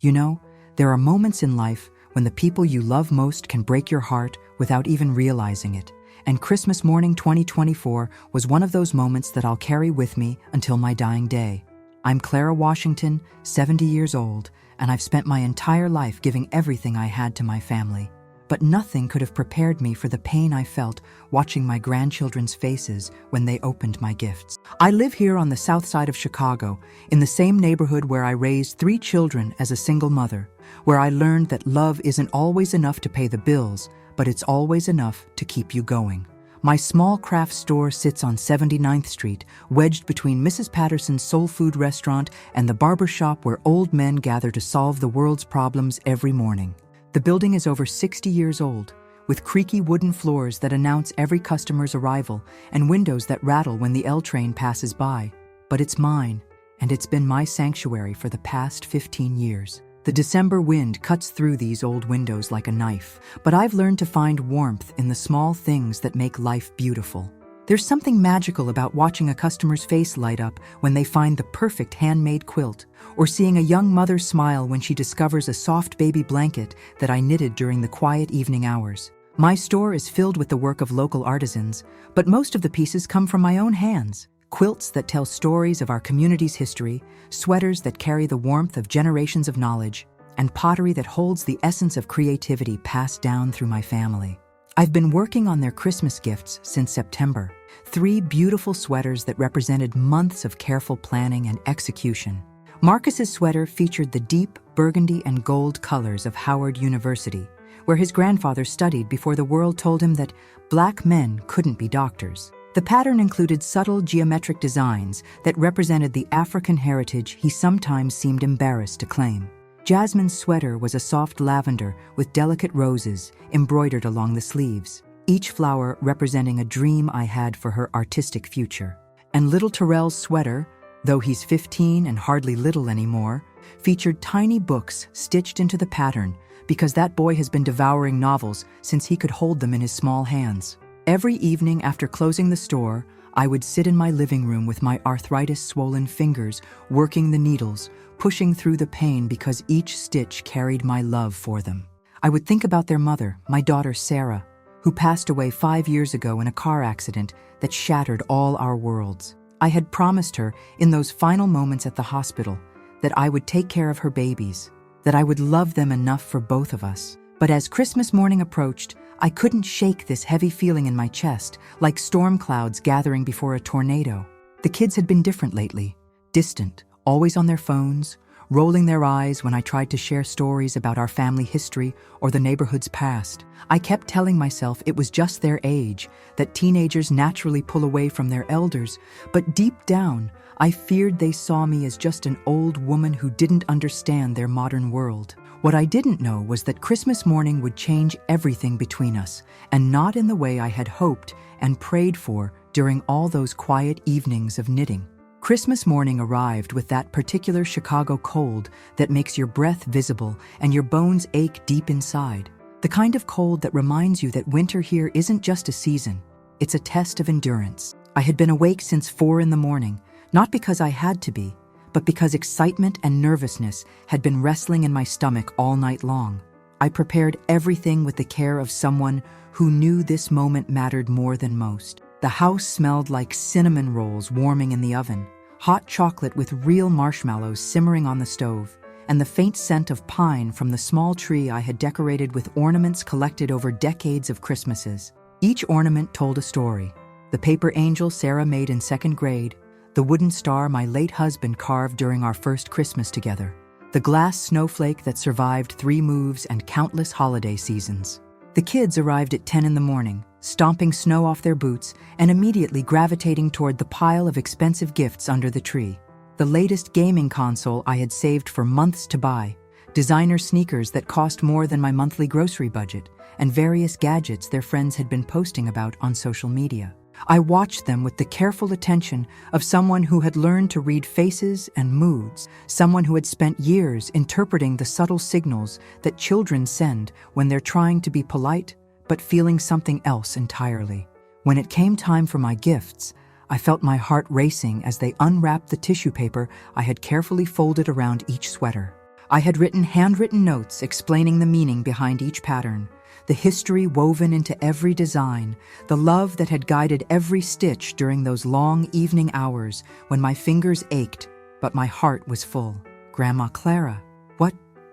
You know, there are moments in life when the people you love most can break your heart without even realizing it. And Christmas morning 2024 was one of those moments that I'll carry with me until my dying day. I'm Clara Washington, 70 years old, and I've spent my entire life giving everything I had to my family. But nothing could have prepared me for the pain I felt watching my grandchildren's faces when they opened my gifts. I live here on the south side of Chicago, in the same neighborhood where I raised 3 children as a single mother, where I learned that love isn't always enough to pay the bills, but it's always enough to keep you going. My small craft store sits on 79th Street, wedged between Mrs. Patterson's soul food restaurant and the barber shop where old men gather to solve the world's problems every morning. The building is over 60 years old, with creaky wooden floors that announce every customer's arrival and windows that rattle when the L train passes by. But it's mine, and it's been my sanctuary for the past 15 years. The December wind cuts through these old windows like a knife, but I've learned to find warmth in the small things that make life beautiful. There's something magical about watching a customer's face light up when they find the perfect handmade quilt, or seeing a young mother smile when she discovers a soft baby blanket that I knitted during the quiet evening hours. My store is filled with the work of local artisans, but most of the pieces come from my own hands. Quilts that tell stories of our community's history, sweaters that carry the warmth of generations of knowledge, and pottery that holds the essence of creativity passed down through my family. I've been working on their Christmas gifts since September. 3 beautiful sweaters that represented months of careful planning and execution. Marcus's sweater featured the deep burgundy and gold colors of Howard University, where his grandfather studied before the world told him that black men couldn't be doctors. The pattern included subtle geometric designs that represented the African heritage he sometimes seemed embarrassed to claim. Jasmine's sweater was a soft lavender with delicate roses embroidered along the sleeves, each flower representing a dream I had for her artistic future. And little Terrell's sweater, though he's 15 and hardly little anymore, featured tiny books stitched into the pattern because that boy has been devouring novels since he could hold them in his small hands. Every evening after closing the store, I would sit in my living room with my arthritis-swollen fingers, working the needles, pushing through the pain because each stitch carried my love for them. I would think about their mother, my daughter Sarah, who passed away 5 years ago in a car accident that shattered all our worlds. I had promised her in those final moments at the hospital that I would take care of her babies, that I would love them enough for both of us. But as Christmas morning approached, I couldn't shake this heavy feeling in my chest, like storm clouds gathering before a tornado. The kids had been different lately, distant, always on their phones, rolling their eyes when I tried to share stories about our family history or the neighborhood's past. I kept telling myself it was just their age, that teenagers naturally pull away from their elders, but deep down, I feared they saw me as just an old woman who didn't understand their modern world. What I didn't know was that Christmas morning would change everything between us, and not in the way I had hoped and prayed for during all those quiet evenings of knitting. Christmas morning arrived with that particular Chicago cold that makes your breath visible and your bones ache deep inside. The kind of cold that reminds you that winter here isn't just a season, it's a test of endurance. I had been awake since 4 in the morning, not because I had to be, but because excitement and nervousness had been wrestling in my stomach all night long. I prepared everything with the care of someone who knew this moment mattered more than most. The house smelled like cinnamon rolls warming in the oven, hot chocolate with real marshmallows simmering on the stove, and the faint scent of pine from the small tree I had decorated with ornaments collected over decades of Christmases. Each ornament told a story. The paper angel Sarah made in 2nd grade, the wooden star my late husband carved during our first Christmas together, the glass snowflake that survived 3 moves and countless holiday seasons. The kids arrived at 10 in the morning, stomping snow off their boots and immediately gravitating toward the pile of expensive gifts under the tree. The latest gaming console I had saved for months to buy, designer sneakers that cost more than my monthly grocery budget, and various gadgets their friends had been posting about on social media. I watched them with the careful attention of someone who had learned to read faces and moods, someone who had spent years interpreting the subtle signals that children send when they're trying to be polite but feeling something else entirely. When it came time for my gifts, I felt my heart racing as they unwrapped the tissue paper I had carefully folded around each sweater. I had written handwritten notes explaining the meaning behind each pattern, the history woven into every design, the love that had guided every stitch during those long evening hours when my fingers ached, but my heart was full. Grandma Clara,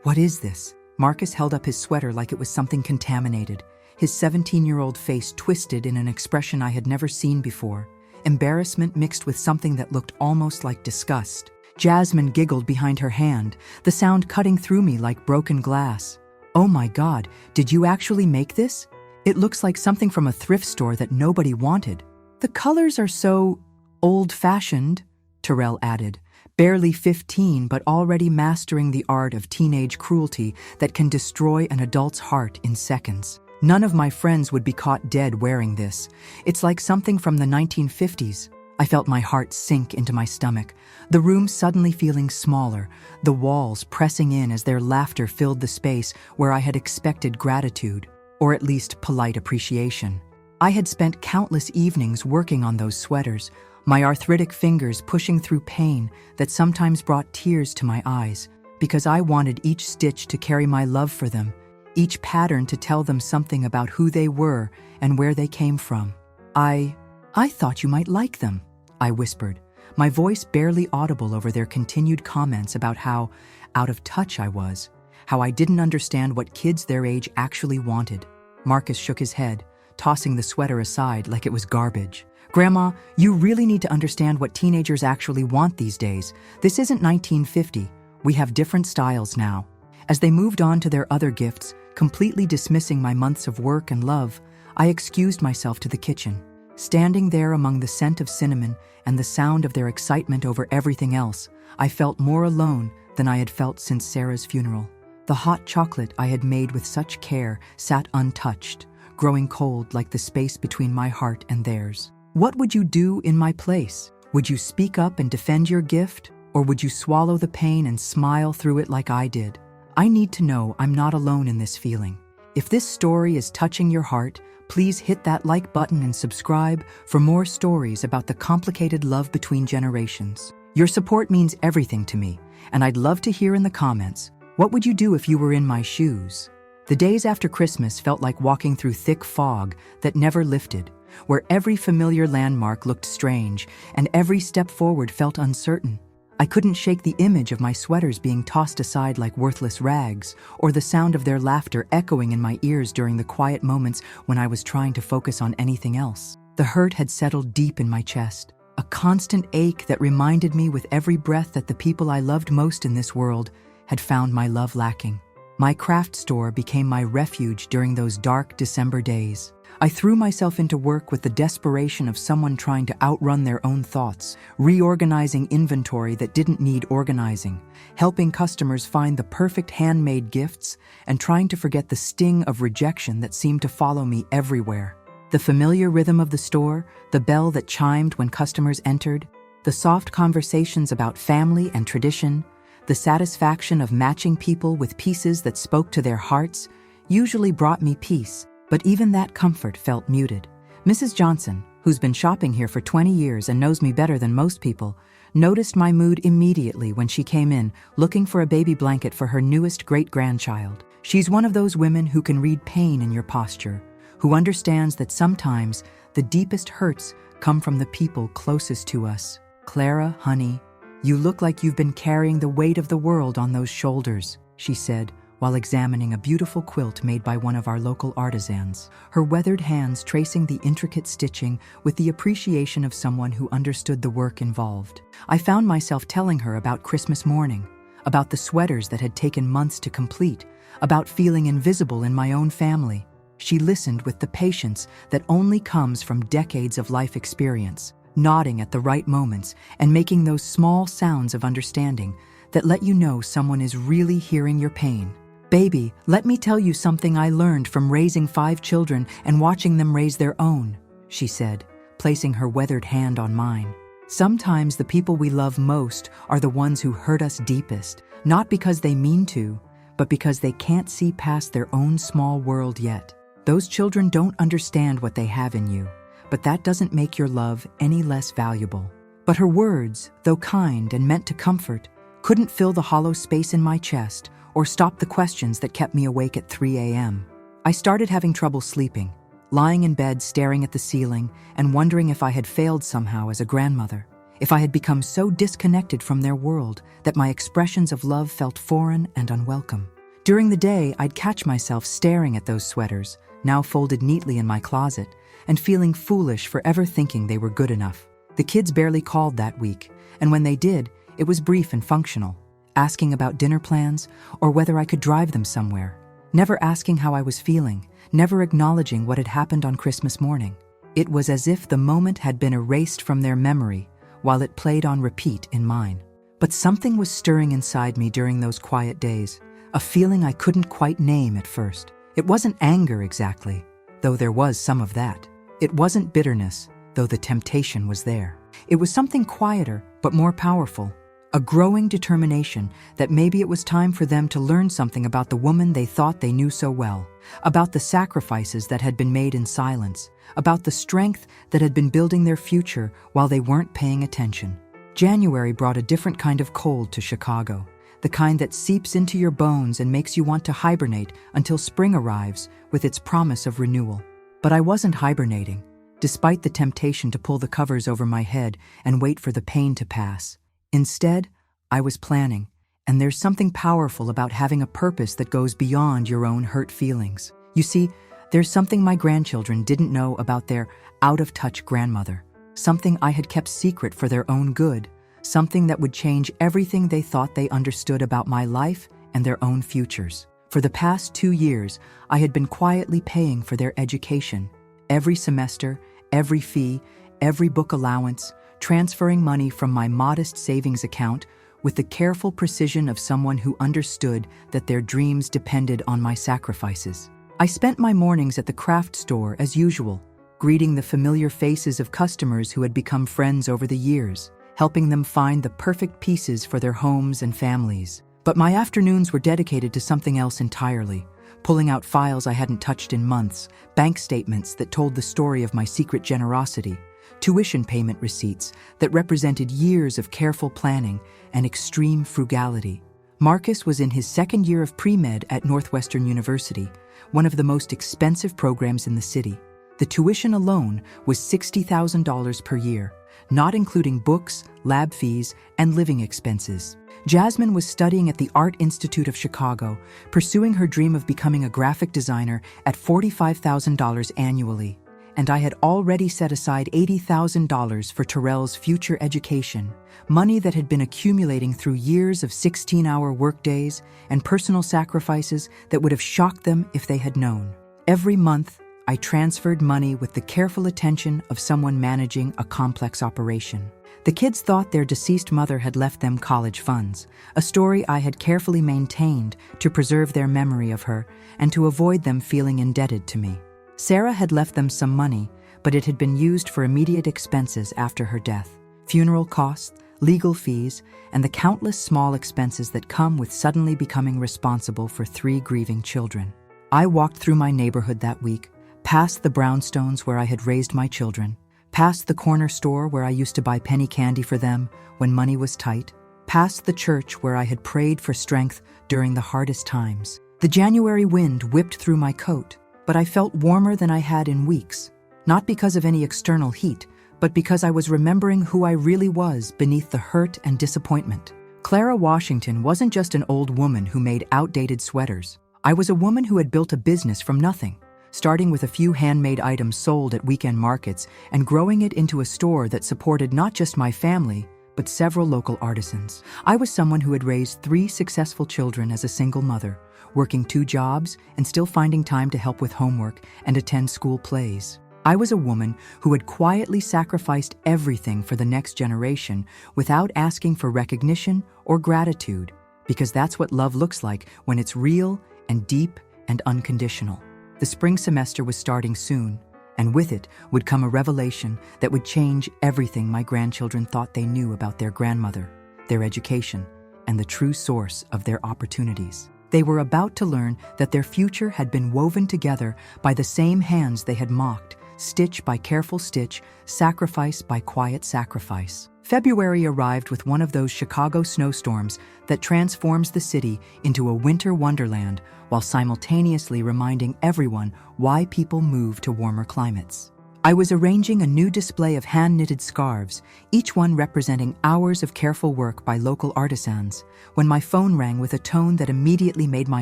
what is this? Marcus held up his sweater like it was something contaminated, his 17-year-old face twisted in an expression I had never seen before, embarrassment mixed with something that looked almost like disgust. Jasmine giggled behind her hand, the sound cutting through me like broken glass. Oh my God, did you actually make this? It looks like something from a thrift store that nobody wanted. The colors are so old-fashioned, Terrell added, barely 15 but already mastering the art of teenage cruelty that can destroy an adult's heart in seconds. None of my friends would be caught dead wearing this. It's like something from the 1950s. I felt my heart sink into my stomach, the room suddenly feeling smaller, the walls pressing in as their laughter filled the space where I had expected gratitude, or at least polite appreciation. I had spent countless evenings working on those sweaters, my arthritic fingers pushing through pain that sometimes brought tears to my eyes, because I wanted each stitch to carry my love for them, each pattern to tell them something about who they were and where they came from. I thought you might like them, I whispered, my voice barely audible over their continued comments about how out of touch I was, how I didn't understand what kids their age actually wanted. Marcus shook his head, tossing the sweater aside like it was garbage. Grandma, you really need to understand what teenagers actually want these days. This isn't 1950. We have different styles now. As they moved on to their other gifts, completely dismissing my months of work and love, I excused myself to the kitchen. Standing there among the scent of cinnamon and the sound of their excitement over everything else, I felt more alone than I had felt since Sarah's funeral. The hot chocolate I had made with such care sat untouched, growing cold like the space between my heart and theirs. What would you do in my place? Would you speak up and defend your gift? Or would you swallow the pain and smile through it like I did? I need to know I'm not alone in this feeling. If this story is touching your heart, please hit that like button and subscribe for more stories about the complicated love between generations. Your support means everything to me, and I'd love to hear in the comments, what would you do if you were in my shoes? The days after Christmas felt like walking through thick fog that never lifted, where every familiar landmark looked strange and every step forward felt uncertain. I couldn't shake the image of my sweaters being tossed aside like worthless rags, or the sound of their laughter echoing in my ears during the quiet moments when I was trying to focus on anything else. The hurt had settled deep in my chest, a constant ache that reminded me with every breath that the people I loved most in this world had found my love lacking. My craft store became my refuge during those dark December days. I threw myself into work with the desperation of someone trying to outrun their own thoughts, reorganizing inventory that didn't need organizing, helping customers find the perfect handmade gifts, and trying to forget the sting of rejection that seemed to follow me everywhere. The familiar rhythm of the store, the bell that chimed when customers entered, the soft conversations about family and tradition, the satisfaction of matching people with pieces that spoke to their hearts, usually brought me peace. But even that comfort felt muted. Mrs. Johnson, who's been shopping here for 20 years and knows me better than most people, noticed my mood immediately when she came in looking for a baby blanket for her newest great-grandchild. She's one of those women who can read pain in your posture, who understands that sometimes the deepest hurts come from the people closest to us. Clara, honey, you look like you've been carrying the weight of the world on those shoulders, she said, while examining a beautiful quilt made by one of our local artisans, her weathered hands tracing the intricate stitching with the appreciation of someone who understood the work involved. I found myself telling her about Christmas morning, about the sweaters that had taken months to complete, about feeling invisible in my own family. She listened with the patience that only comes from decades of life experience, nodding at the right moments and making those small sounds of understanding that let you know someone is really hearing your pain. Baby, let me tell you something I learned from raising 5 children and watching them raise their own, she said, placing her weathered hand on mine. Sometimes the people we love most are the ones who hurt us deepest, not because they mean to, but because they can't see past their own small world yet. Those children don't understand what they have in you, but that doesn't make your love any less valuable. But her words, though kind and meant to comfort, couldn't fill the hollow space in my chest or stop the questions that kept me awake at 3 a.m. I started having trouble sleeping, lying in bed staring at the ceiling and wondering if I had failed somehow as a grandmother, if I had become so disconnected from their world that my expressions of love felt foreign and unwelcome. During the day, I'd catch myself staring at those sweaters, now folded neatly in my closet, and feeling foolish for ever thinking they were good enough. The kids barely called that week, and when they did, it was brief and functional, asking about dinner plans or whether I could drive them somewhere, never asking how I was feeling, never acknowledging what had happened on Christmas morning. It was as if the moment had been erased from their memory while it played on repeat in mine. But something was stirring inside me during those quiet days, a feeling I couldn't quite name at first. It wasn't anger exactly, though there was some of that. It wasn't bitterness, though the temptation was there. It was something quieter, but more powerful. A growing determination that maybe it was time for them to learn something about the woman they thought they knew so well, about the sacrifices that had been made in silence, about the strength that had been building their future while they weren't paying attention. January brought a different kind of cold to Chicago, the kind that seeps into your bones and makes you want to hibernate until spring arrives with its promise of renewal. But I wasn't hibernating, despite the temptation to pull the covers over my head and wait for the pain to pass. Instead, I was planning, and there's something powerful about having a purpose that goes beyond your own hurt feelings. You see, there's something my grandchildren didn't know about their out-of-touch grandmother, something I had kept secret for their own good, something that would change everything they thought they understood about my life and their own futures. For the past 2 years, I had been quietly paying for their education, every semester, every fee, every book allowance, transferring money from my modest savings account with the careful precision of someone who understood that their dreams depended on my sacrifices. I spent my mornings at the craft store as usual, greeting the familiar faces of customers who had become friends over the years, helping them find the perfect pieces for their homes and families. But my afternoons were dedicated to something else entirely, pulling out files I hadn't touched in months, bank statements that told the story of my secret generosity, tuition payment receipts that represented years of careful planning and extreme frugality. Marcus was in his second year of pre-med at Northwestern University, one of the most expensive programs in the city. The tuition alone was $60,000 per year, not including books, lab fees, and living expenses. Jasmine was studying at the Art Institute of Chicago, pursuing her dream of becoming a graphic designer at $45,000 annually, and I had already set aside $80,000 for Terrell's future education, money that had been accumulating through years of 16-hour workdays and personal sacrifices that would have shocked them if they had known. Every month, I transferred money with the careful attention of someone managing a complex operation. The kids thought their deceased mother had left them college funds, a story I had carefully maintained to preserve their memory of her and to avoid them feeling indebted to me. Sarah had left them some money, but it had been used for immediate expenses after her death: funeral costs, legal fees, and the countless small expenses that come with suddenly becoming responsible for 3 grieving children. I walked through my neighborhood that week, past the brownstones where I had raised my children, past the corner store where I used to buy penny candy for them when money was tight, past the church where I had prayed for strength during the hardest times. The January wind whipped through my coat, but I felt warmer than I had in weeks, not because of any external heat, but because I was remembering who I really was beneath the hurt and disappointment. Clara Washington wasn't just an old woman who made outdated sweaters. I was a woman who had built a business from nothing, starting with a few handmade items sold at weekend markets and growing it into a store that supported not just my family, but several local artisans. I was someone who had raised 3 successful children as a single mother, working 2 jobs and still finding time to help with homework and attend school plays. I was a woman who had quietly sacrificed everything for the next generation without asking for recognition or gratitude, because that's what love looks like when it's real and deep and unconditional. The spring semester was starting soon, and with it would come a revelation that would change everything my grandchildren thought they knew about their grandmother, their education, and the true source of their opportunities. They were about to learn that their future had been woven together by the same hands they had mocked, stitch by careful stitch, sacrifice by quiet sacrifice. February arrived with one of those Chicago snowstorms that transforms the city into a winter wonderland while simultaneously reminding everyone why people move to warmer climates. I was arranging a new display of hand-knitted scarves, each one representing hours of careful work by local artisans, when my phone rang with a tone that immediately made my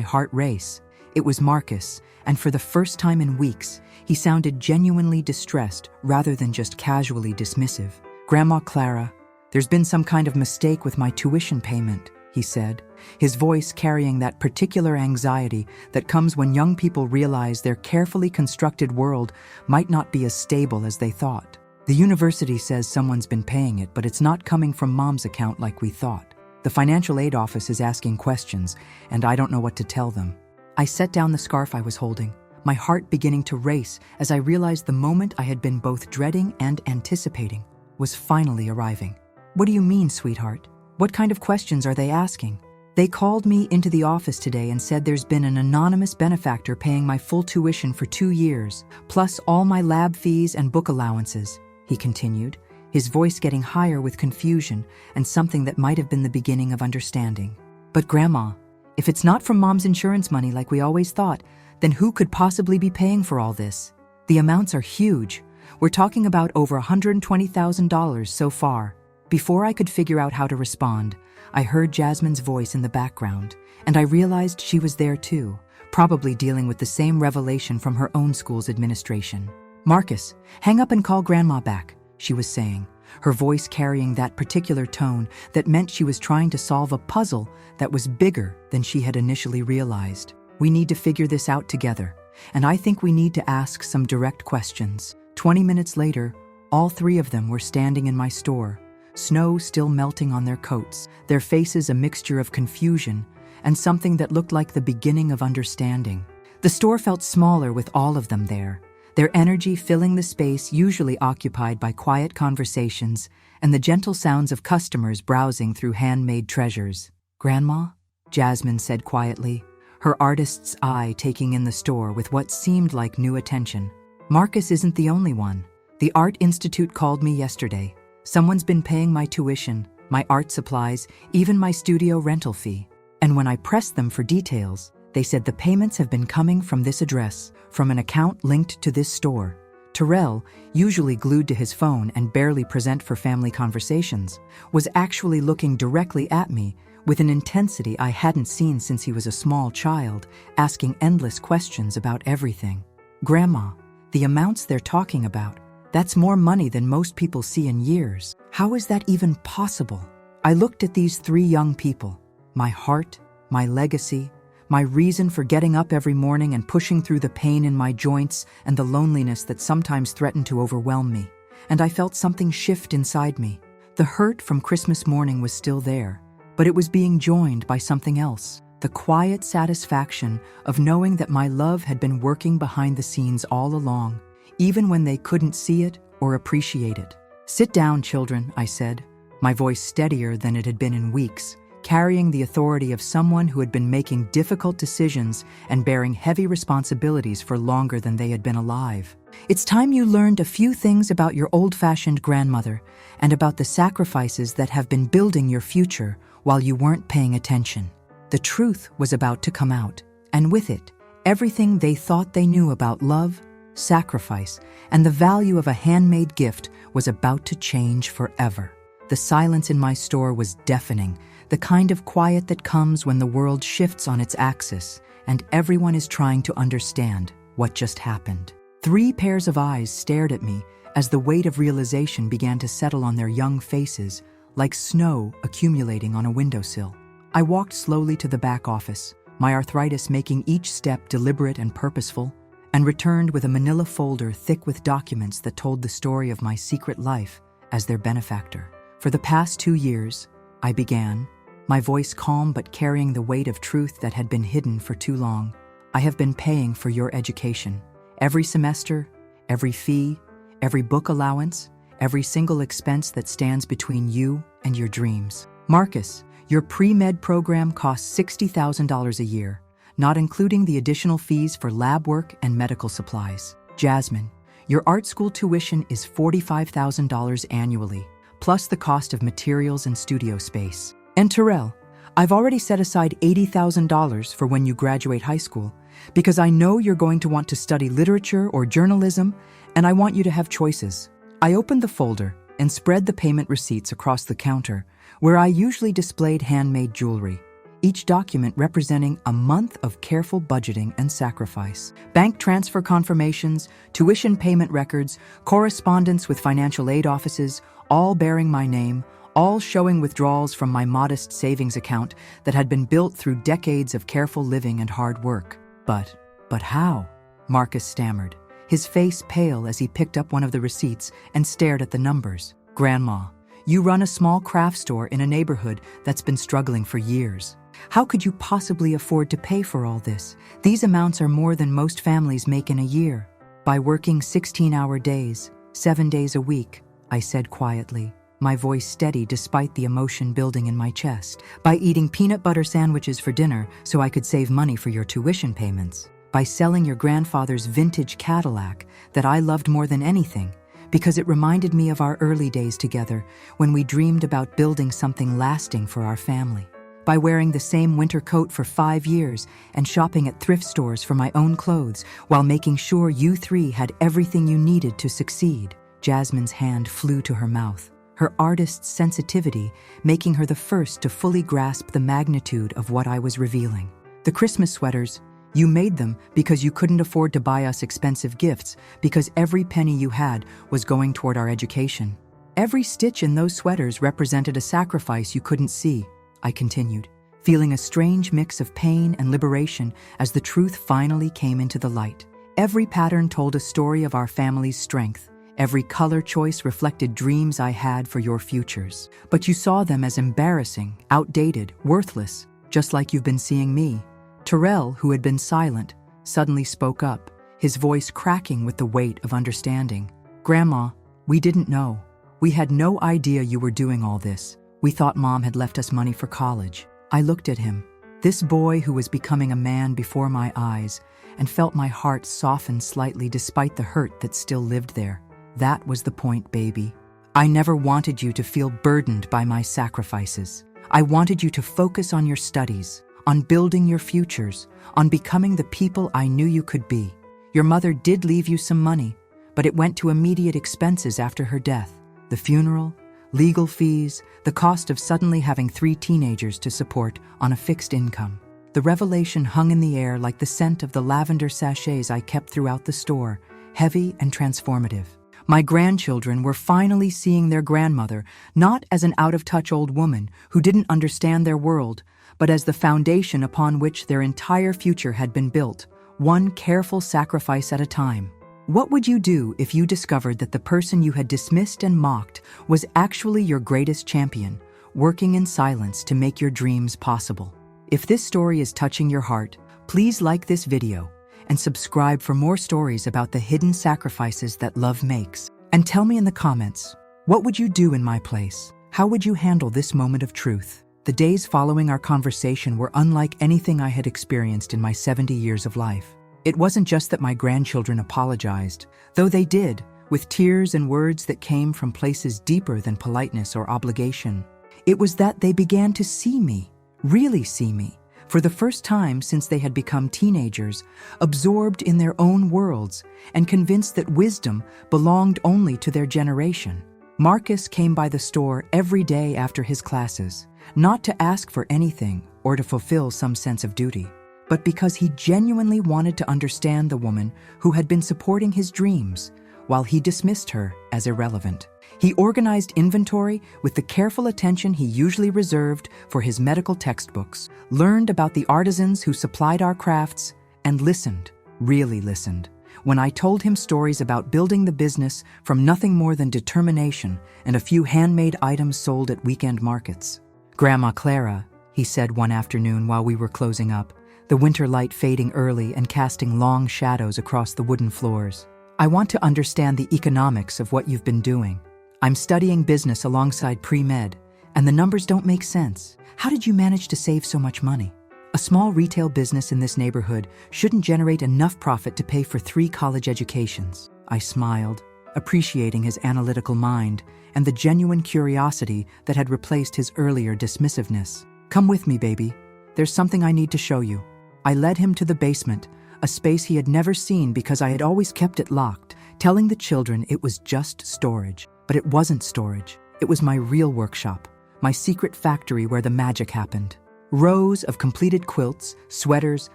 heart race. It was Marcus, and for the first time in weeks, he sounded genuinely distressed rather than just casually dismissive. "Grandma Clara, there's been some kind of mistake with my tuition payment," he said, his voice carrying that particular anxiety that comes when young people realize their carefully constructed world might not be as stable as they thought. "The university says someone's been paying it, but it's not coming from Mom's account like we thought. The financial aid office is asking questions, and I don't know what to tell them." I set down the scarf I was holding, my heart beginning to race as I realized the moment I had been both dreading and anticipating was finally arriving. "What do you mean, sweetheart? What kind of questions are they asking?" "They called me into the office today and said there's been an anonymous benefactor paying my full tuition for 2 years, plus all my lab fees and book allowances," he continued, his voice getting higher with confusion and something that might have been the beginning of understanding. "But Grandma, if it's not from Mom's insurance money like we always thought, then who could possibly be paying for all this? The amounts are huge. We're talking about over $120,000 so far." Before I could figure out how to respond, I heard Jasmine's voice in the background, and I realized she was there too, probably dealing with the same revelation from her own school's administration. "Marcus, hang up and call Grandma back," she was saying, her voice carrying that particular tone that meant she was trying to solve a puzzle that was bigger than she had initially realized. "We need to figure this out together, and I think we need to ask some direct questions." 20 minutes later, all 3 of them were standing in my store, snow still melting on their coats, their faces a mixture of confusion and something that looked like the beginning of understanding. The store felt smaller with all of them there, their energy filling the space usually occupied by quiet conversations and the gentle sounds of customers browsing through handmade treasures. "Grandma?" Jasmine said quietly, her artist's eye taking in the store with what seemed like new attention. "Marcus isn't the only one. The Art Institute called me yesterday. Someone's been paying my tuition, my art supplies, even my studio rental fee. And when I pressed them for details, they said the payments have been coming from this address, from an account linked to this store." Terrell, usually glued to his phone and barely present for family conversations, was actually looking directly at me with an intensity I hadn't seen since he was a small child, asking endless questions about everything. "Grandma, the amounts they're talking about, that's more money than most people see in years. How is that even possible?" I looked at these 3 young people, my heart, my legacy, my reason for getting up every morning and pushing through the pain in my joints and the loneliness that sometimes threatened to overwhelm me, and I felt something shift inside me. The hurt from Christmas morning was still there, but it was being joined by something else, the quiet satisfaction of knowing that my love had been working behind the scenes all along, even when they couldn't see it or appreciate it. "Sit down, children," I said, my voice steadier than it had been in weeks, carrying the authority of someone who had been making difficult decisions and bearing heavy responsibilities for longer than they had been alive. "It's time you learned a few things about your old-fashioned grandmother and about the sacrifices that have been building your future while you weren't paying attention." The truth was about to come out, and with it, everything they thought they knew about love, sacrifice, and the value of a handmade gift was about to change forever. The silence in my store was deafening, the kind of quiet that comes when the world shifts on its axis and everyone is trying to understand what just happened. 3 pairs of eyes stared at me as the weight of realization began to settle on their young faces like snow accumulating on a windowsill. I walked slowly to the back office, my arthritis making each step deliberate and purposeful, and returned with a manila folder thick with documents that told the story of my secret life as their benefactor. "For the past 2 years," I began, my voice calm but carrying the weight of truth that had been hidden for too long, "I have been paying for your education. Every semester, every fee, every book allowance, every single expense that stands between you and your dreams. Marcus, your pre-med program costs $60,000 a year, not including the additional fees for lab work and medical supplies. Jasmine, Your art school tuition is $45,000 annually, plus the cost of materials and studio space. And Terrell, I've already set aside $80,000 for when you graduate high school, because I know you're going to want to study literature or journalism, and I want you to have choices. I opened the folder and spread the payment receipts across the counter, where I usually displayed handmade jewelry, each document representing a month of careful budgeting and sacrifice. Bank transfer confirmations, tuition payment records, correspondence with financial aid offices, all bearing my name, all showing withdrawals from my modest savings account that had been built through decades of careful living and hard work. But how? Marcus stammered, his face pale as he picked up one of the receipts and stared at the numbers. Grandma, you run a small craft store in a neighborhood that's been struggling for years. How could you possibly afford to pay for all this? These amounts are more than most families make in a year. By working 16-hour days, 7 days a week, I said quietly, my voice steady despite the emotion building in my chest. By eating peanut butter sandwiches for dinner so I could save money for your tuition payments. By selling your grandfather's vintage Cadillac that I loved more than anything, because it reminded me of our early days together when we dreamed about building something lasting for our family. By wearing the same winter coat for 5 years and shopping at thrift stores for my own clothes while making sure you three had everything you needed to succeed. Jasmine's hand flew to her mouth, her artist's sensitivity making her the first to fully grasp the magnitude of what I was revealing. The Christmas sweaters, you made them because you couldn't afford to buy us expensive gifts, because every penny you had was going toward our education. Every stitch in those sweaters represented a sacrifice you couldn't see, I continued, feeling a strange mix of pain and liberation as the truth finally came into the light. Every pattern told a story of our family's strength. Every color choice reflected dreams I had for your futures. But you saw them as embarrassing, outdated, worthless, just like you've been seeing me. Terrell, who had been silent, suddenly spoke up, his voice cracking with the weight of understanding. Grandma, we didn't know. We had no idea you were doing all this. We thought Mom had left us money for college. I looked at him, this boy who was becoming a man before my eyes, and felt my heart soften slightly despite the hurt that still lived there. That was the point, baby. I never wanted you to feel burdened by my sacrifices. I wanted you to focus on your studies, on building your futures, on becoming the people I knew you could be. Your mother did leave you some money, but it went to immediate expenses after her death. The funeral, legal fees, the cost of suddenly having 3 teenagers to support on a fixed income. The revelation hung in the air like the scent of the lavender sachets I kept throughout the store, heavy and transformative. My grandchildren were finally seeing their grandmother not as an out-of-touch old woman who didn't understand their world, but as the foundation upon which their entire future had been built, one careful sacrifice at a time. What would you do if you discovered that the person you had dismissed and mocked was actually your greatest champion, working in silence to make your dreams possible? If this story is touching your heart, please like this video and subscribe for more stories about the hidden sacrifices that love makes. And tell me in the comments, what would you do in my place? How would you handle this moment of truth? The days following our conversation were unlike anything I had experienced in my 70 years of life. It wasn't just that my grandchildren apologized, though they did, with tears and words that came from places deeper than politeness or obligation. It was that they began to see me, really see me, for the first time since they had become teenagers, absorbed in their own worlds and convinced that wisdom belonged only to their generation. Marcus came by the store every day after his classes, not to ask for anything or to fulfill some sense of duty, but because he genuinely wanted to understand the woman who had been supporting his dreams while he dismissed her as irrelevant. He organized inventory with the careful attention he usually reserved for his medical textbooks, learned about the artisans who supplied our crafts, and listened, really listened, when I told him stories about building the business from nothing more than determination and a few handmade items sold at weekend markets. Grandma Clara, he said one afternoon while we were closing up, the winter light fading early and casting long shadows across the wooden floors. I want to understand the economics of what you've been doing. I'm studying business alongside pre-med, and the numbers don't make sense. How did you manage to save so much money? A small retail business in this neighborhood shouldn't generate enough profit to pay for 3 college educations. I smiled, appreciating his analytical mind and the genuine curiosity that had replaced his earlier dismissiveness. "Come with me, baby. There's something I need to show you." I led him to the basement, a space he had never seen because I had always kept it locked, telling the children it was just storage. But it wasn't storage. It was my real workshop, my secret factory where the magic happened. Rows of completed quilts, sweaters,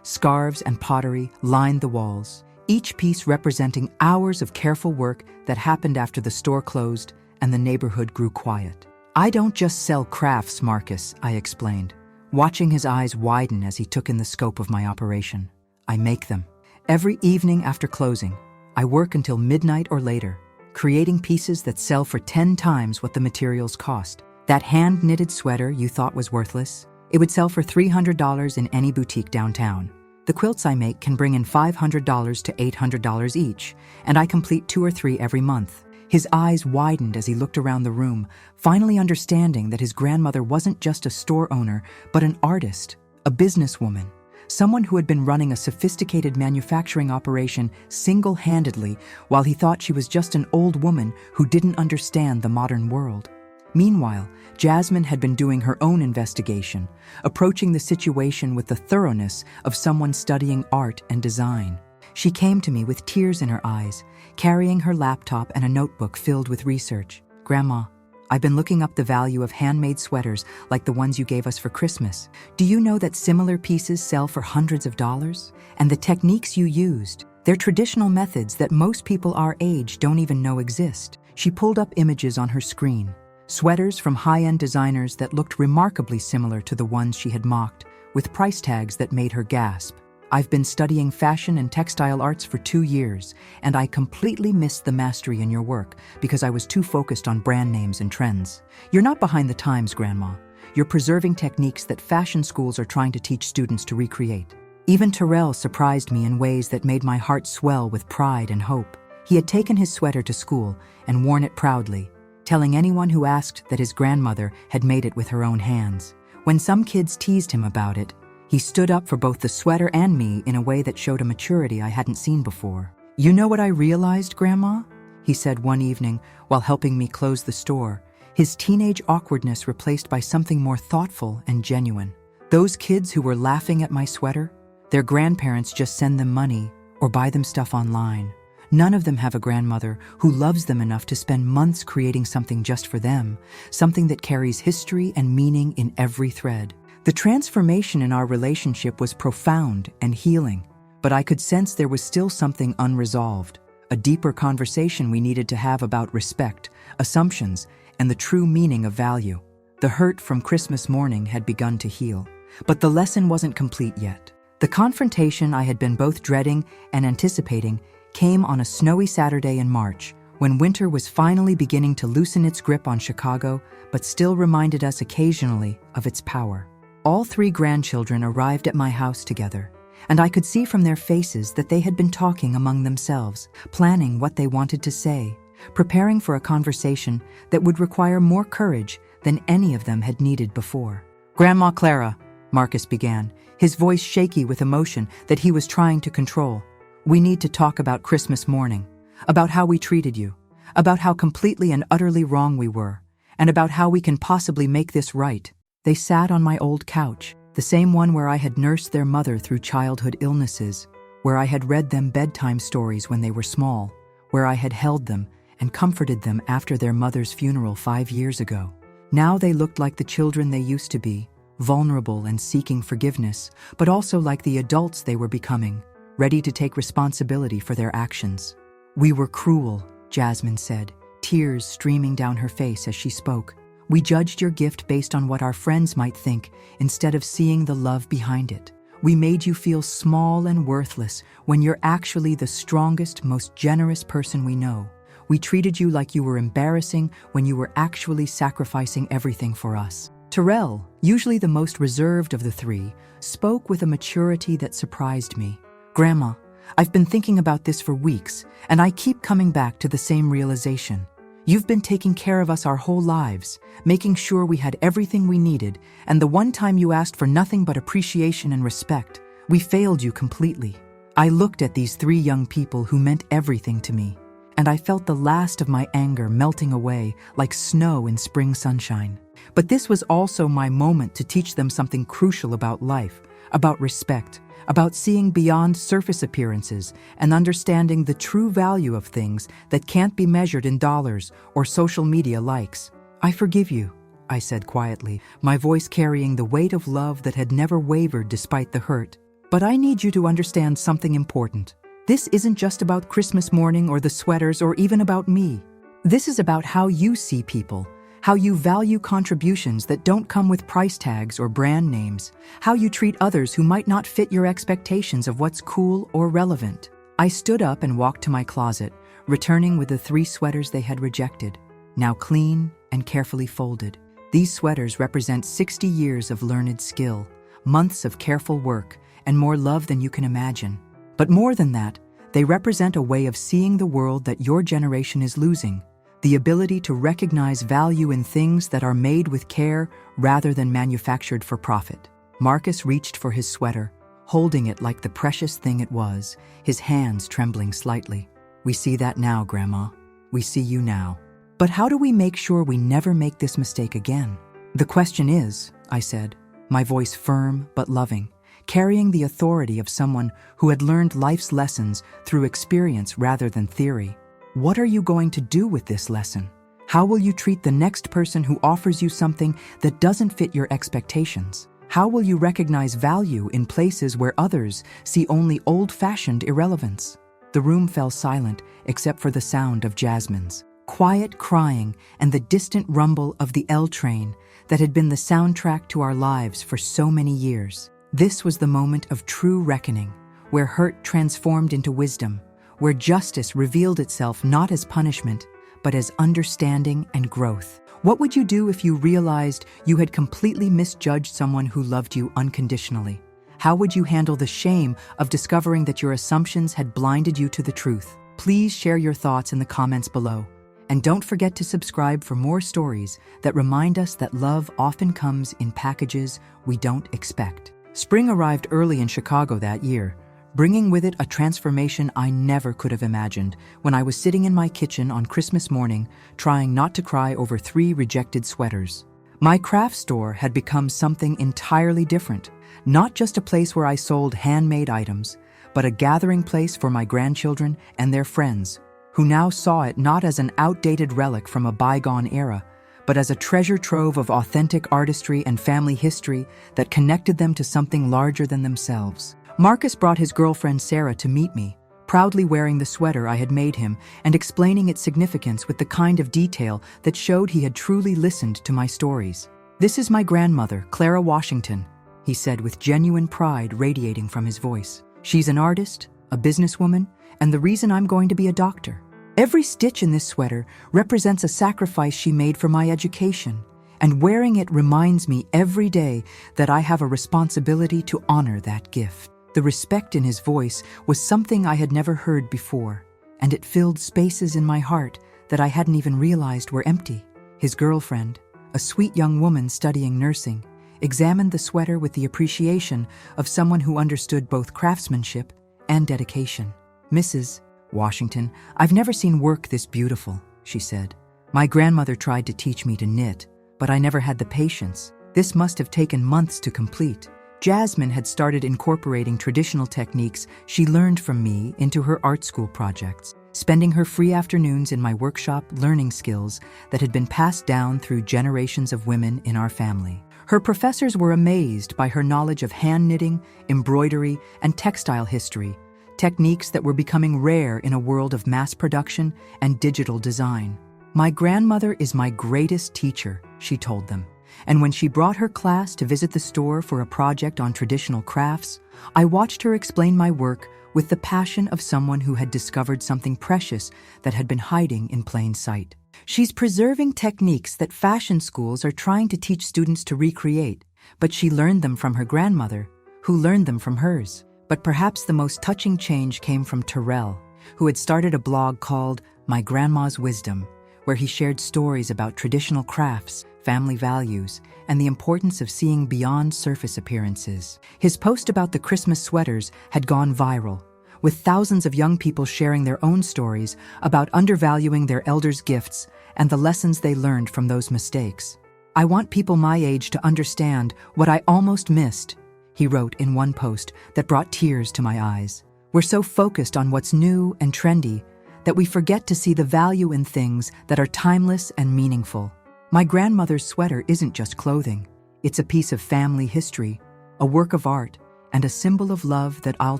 scarves, and pottery lined the walls, each piece representing hours of careful work that happened after the store closed and the neighborhood grew quiet. "I don't just sell crafts, Marcus," I explained, watching his eyes widen as he took in the scope of my operation. "I make them. Every evening after closing, I work until midnight or later, creating pieces that sell for 10 times what the materials cost. That hand-knitted sweater you thought was worthless, it would sell for $300 in any boutique downtown. The quilts I make can bring in $500 to $800 each, and I complete 2 or 3 every month." His eyes widened as he looked around the room, finally understanding that his grandmother wasn't just a store owner, but an artist, a businesswoman, someone who had been running a sophisticated manufacturing operation single-handedly while he thought she was just an old woman who didn't understand the modern world. Meanwhile, Jasmine had been doing her own investigation, approaching the situation with the thoroughness of someone studying art and design. She came to me with tears in her eyes, carrying her laptop and a notebook filled with research. "Grandma, I've been looking up the value of handmade sweaters like the ones you gave us for Christmas. Do you know that similar pieces sell for hundreds of dollars? And the techniques you used, they're traditional methods that most people our age don't even know exist." She pulled up images on her screen, sweaters from high-end designers that looked remarkably similar to the ones she had mocked, with price tags that made her gasp. "I've been studying fashion and textile arts for 2 years, and I completely missed the mastery in your work because I was too focused on brand names and trends. You're not behind the times, Grandma. You're preserving techniques that fashion schools are trying to teach students to recreate." Even Terrell surprised me in ways that made my heart swell with pride and hope. He had taken his sweater to school and worn it proudly, telling anyone who asked that his grandmother had made it with her own hands. When some kids teased him about it, he stood up for both the sweater and me in a way that showed a maturity I hadn't seen before. "You know what I realized, Grandma?" he said one evening while helping me close the store, his teenage awkwardness replaced by something more thoughtful and genuine. "Those kids who were laughing at my sweater, their grandparents just send them money or buy them stuff online. None of them have a grandmother who loves them enough to spend months creating something just for them, something that carries history and meaning in every thread." The transformation in our relationship was profound and healing, but I could sense there was still something unresolved, a deeper conversation we needed to have about respect, assumptions, and the true meaning of value. The hurt from Christmas morning had begun to heal, but the lesson wasn't complete yet. The confrontation I had been both dreading and anticipating came on a snowy Saturday in March, when winter was finally beginning to loosen its grip on Chicago, but still reminded us occasionally of its power. All 3 grandchildren arrived at my house together, and I could see from their faces that they had been talking among themselves, planning what they wanted to say, preparing for a conversation that would require more courage than any of them had needed before. "Grandma Clara," Marcus began, his voice shaky with emotion that he was trying to control, "we need to talk about Christmas morning, about how we treated you, about how completely and utterly wrong we were, and about how we can possibly make this right." They sat on my old couch, the same one where I had nursed their mother through childhood illnesses, where I had read them bedtime stories when they were small, where I had held them and comforted them after their mother's funeral 5 years ago. Now they looked like the children they used to be, vulnerable and seeking forgiveness, but also like the adults they were becoming, ready to take responsibility for their actions. "We were cruel," Jasmine said, tears streaming down her face as she spoke. "We judged your gift based on what our friends might think, instead of seeing the love behind it. We made you feel small and worthless when you're actually the strongest, most generous person we know. We treated you like you were embarrassing when you were actually sacrificing everything for us." Terrell, usually the most reserved of the 3, spoke with a maturity that surprised me. "Grandma, I've been thinking about this for weeks, and I keep coming back to the same realization. You've been taking care of us our whole lives, making sure we had everything we needed, and the one time you asked for nothing but appreciation and respect, we failed you completely." I looked at these 3 young people who meant everything to me, and I felt the last of my anger melting away like snow in spring sunshine. But this was also my moment to teach them something crucial about life, about respect, about seeing beyond surface appearances and understanding the true value of things that can't be measured in dollars or social media likes. "I forgive you," I said quietly, my voice carrying the weight of love that had never wavered despite the hurt. "But I need you to understand something important. This isn't just about Christmas morning or the sweaters or even about me. This is about how you see people, how you value contributions that don't come with price tags or brand names, how you treat others who might not fit your expectations of what's cool or relevant." I stood up and walked to my closet, returning with the 3 sweaters they had rejected, now clean and carefully folded. These sweaters represent 60 years of learned skill, months of careful work, and more love than you can imagine. But more than that, they represent a way of seeing the world that your generation is losing. The ability to recognize value in things that are made with care rather than manufactured for profit. Marcus reached for his sweater, holding it like the precious thing it was, his hands trembling slightly. "We see that now, Grandma. We see you now. But how do we make sure we never make this mistake again?" "The question is," I said, my voice firm but loving, carrying the authority of someone who had learned life's lessons through experience rather than theory. "What are you going to do with this lesson? How will you treat the next person who offers you something that doesn't fit your expectations? How will you recognize value in places where others see only old-fashioned irrelevance?" The room fell silent except for the sound of Jasmine's quiet crying and the distant rumble of the L train that had been the soundtrack to our lives for so many years. This was the moment of true reckoning, where hurt transformed into wisdom, where justice revealed itself not as punishment, but as understanding and growth. What would you do if you realized you had completely misjudged someone who loved you unconditionally? How would you handle the shame of discovering that your assumptions had blinded you to the truth? Please share your thoughts in the comments below. And don't forget to subscribe for more stories that remind us that love often comes in packages we don't expect. Spring arrived early in Chicago that year, bringing with it a transformation I never could have imagined when I was sitting in my kitchen on Christmas morning, trying not to cry over 3 rejected sweaters. My craft store had become something entirely different, not just a place where I sold handmade items, but a gathering place for my grandchildren and their friends, who now saw it not as an outdated relic from a bygone era, but as a treasure trove of authentic artistry and family history that connected them to something larger than themselves. Marcus brought his girlfriend Sarah to meet me, proudly wearing the sweater I had made him and explaining its significance with the kind of detail that showed he had truly listened to my stories. "This is my grandmother, Clara Washington," he said with genuine pride radiating from his voice. "She's an artist, a businesswoman, and the reason I'm going to be a doctor. Every stitch in this sweater represents a sacrifice she made for my education, and wearing it reminds me every day that I have a responsibility to honor that gift." The respect in his voice was something I had never heard before, and it filled spaces in my heart that I hadn't even realized were empty. His girlfriend, a sweet young woman studying nursing, examined the sweater with the appreciation of someone who understood both craftsmanship and dedication. "Mrs. Washington, I've never seen work this beautiful," she said. "My grandmother tried to teach me to knit, but I never had the patience. This must have taken months to complete." Jasmine had started incorporating traditional techniques she learned from me into her art school projects, spending her free afternoons in my workshop learning skills that had been passed down through generations of women in our family. Her professors were amazed by her knowledge of hand knitting, embroidery, and textile history, techniques that were becoming rare in a world of mass production and digital design. "My grandmother is my greatest teacher," she told them. And when she brought her class to visit the store for a project on traditional crafts, I watched her explain my work with the passion of someone who had discovered something precious that had been hiding in plain sight. She's preserving techniques that fashion schools are trying to teach students to recreate, but she learned them from her grandmother, who learned them from hers. But perhaps the most touching change came from Terrell, who had started a blog called My Grandma's Wisdom, where he shared stories about traditional crafts, family values, and the importance of seeing beyond surface appearances. His post about the Christmas sweaters had gone viral, with thousands of young people sharing their own stories about undervaluing their elders' gifts and the lessons they learned from those mistakes. "I want people my age to understand what I almost missed," he wrote in one post that brought tears to my eyes. "We're so focused on what's new and trendy that we forget to see the value in things that are timeless and meaningful." My grandmother's sweater isn't just clothing. It's a piece of family history, a work of art, and a symbol of love that I'll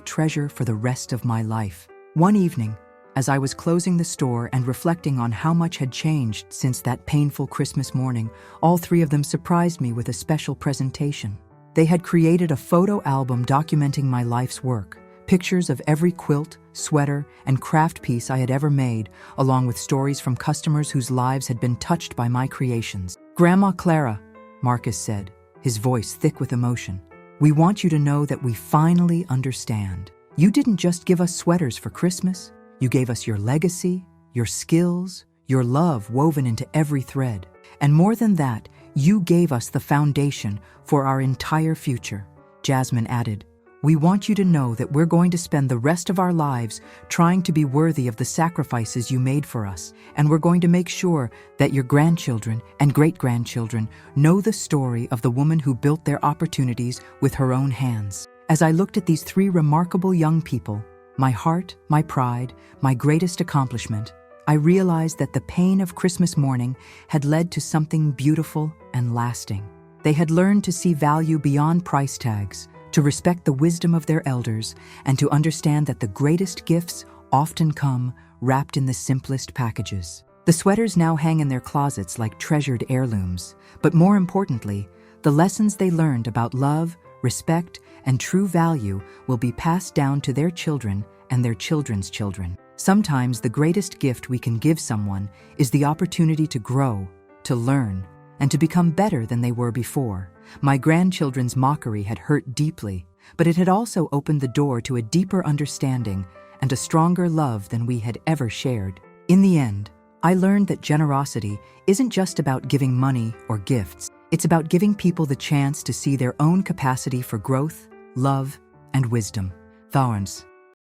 treasure for the rest of my life. One evening, as I was closing the store and reflecting on how much had changed since that painful Christmas morning, all three of them surprised me with a special presentation. They had created a photo album documenting my life's work, pictures of every quilt, sweater, and craft piece I had ever made, along with stories from customers whose lives had been touched by my creations. "Grandma Clara," Marcus said, his voice thick with emotion, "we want you to know that we finally understand. You didn't just give us sweaters for Christmas. You gave us your legacy, your skills, your love woven into every thread. And more than that, you gave us the foundation for our entire future." Jasmine added, "We want you to know that we're going to spend the rest of our lives trying to be worthy of the sacrifices you made for us, and we're going to make sure that your grandchildren and great-grandchildren know the story of the woman who built their opportunities with her own hands." As I looked at these three remarkable young people, my heart, my pride, my greatest accomplishment, I realized that the pain of Christmas morning had led to something beautiful and lasting. They had learned to see value beyond price tags, to respect the wisdom of their elders, and to understand that the greatest gifts often come wrapped in the simplest packages. The sweaters now hang in their closets like treasured heirlooms, but more importantly, the lessons they learned about love, respect, and true value will be passed down to their children and their children's children. Sometimes the greatest gift we can give someone is the opportunity to grow, to learn, and to become better than they were before. My grandchildren's mockery had hurt deeply, but it had also opened the door to a deeper understanding and a stronger love than we had ever shared. In the end, I learned that generosity isn't just about giving money or gifts. It's about giving people the chance to see their own capacity for growth, love, and wisdom. Thorns.